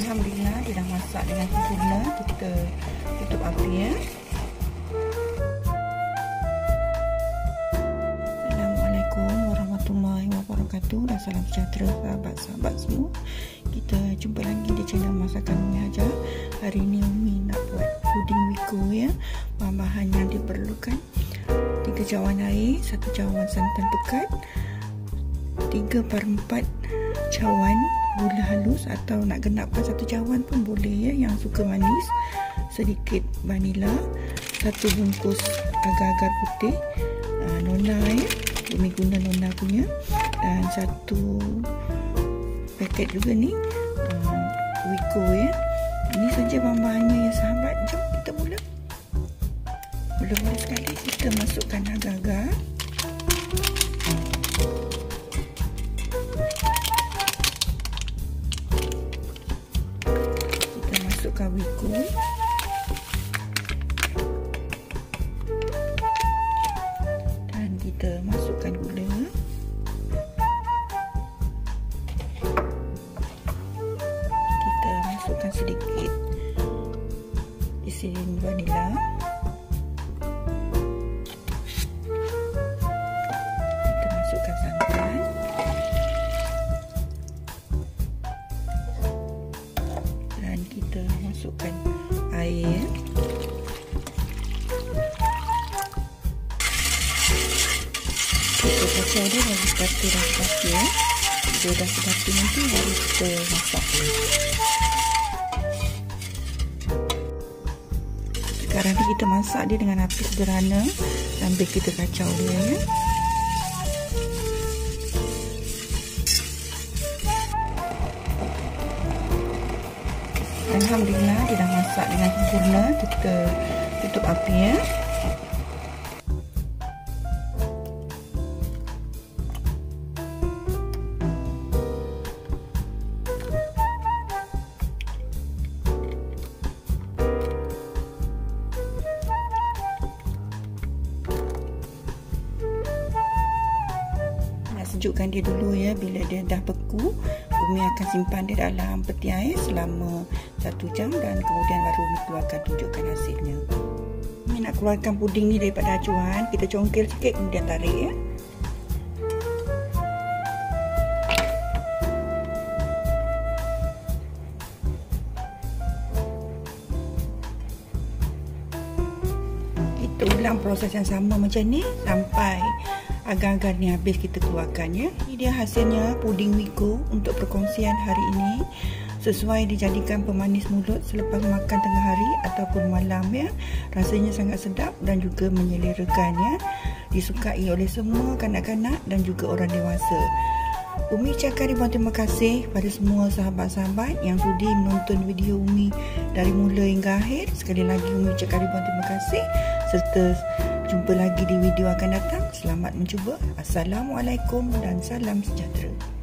Alhamdulillah dia dah masak dengan sempurna. Kita tutup api ya. Assalamualaikum warahmatullahi wabarakatuh dan salam sejahtera sahabat-sahabat semua. Kita jumpa lagi di channel Masakan Umi Hajar. Hari ini Umi nak buat puding wiko ya. Bahan-bahan yang diperlukan: 3 cawan air, 1 cawan santan pekat, 3/4 cawan gula halus atau nak genapkan 1 cawan pun boleh ya, yang suka manis, sedikit vanila, 1 bungkus agar-agar putih nona ya, Umi guna nona punya, dan 1 paket juga ni wiko ya. Ini saja bahan-bahannya ya sahabat. Jom kita mula. Mula-mula sekali kita masukkan agar-agar. Kita masukkan wiko. Dan kita masukkan gula. Kita masukkan sedikit isi vanila. Kita masukkan santan. Dan kita masukkan air. Kita kacau dia bagi sepatu dah sepatu ya. Dia dah sepatu nanti baru kita masak. Sekarang ni kita masak dia dengan api sederhana sambil kita kacau dia ya. Alhamdulillah dia dah masak dengan sempurna. Kita tutup api ya. Sejukkan dia dulu ya. Bila dia dah beku, Umi akan simpan dia dalam peti air selama 1 jam dan kemudian baru Umi keluarkan, tunjukkan hasilnya. Umi nak keluarkan puding ni daripada acuan. Kita congkel sikit kemudian tarik ya. Kita ulang proses yang sama macam ni sampai agar-agar ni habis kita keluarkan ya. Ini dia hasilnya puding wiko untuk perkongsian hari ini. Sesuai dijadikan pemanis mulut selepas makan tengah hari ataupun malam ya. Rasanya sangat sedap dan juga menyelerakan ya. Disukai oleh semua kanak-kanak dan juga orang dewasa. Umi ucapkan ribuan terima kasih kepada semua sahabat-sahabat yang sudi menonton video Umi dari mula hingga akhir. Sekali lagi Umi ucapkan ribuan terima kasih serta jumpa lagi di video akan datang. Selamat mencuba. Assalamualaikum dan salam sejahtera.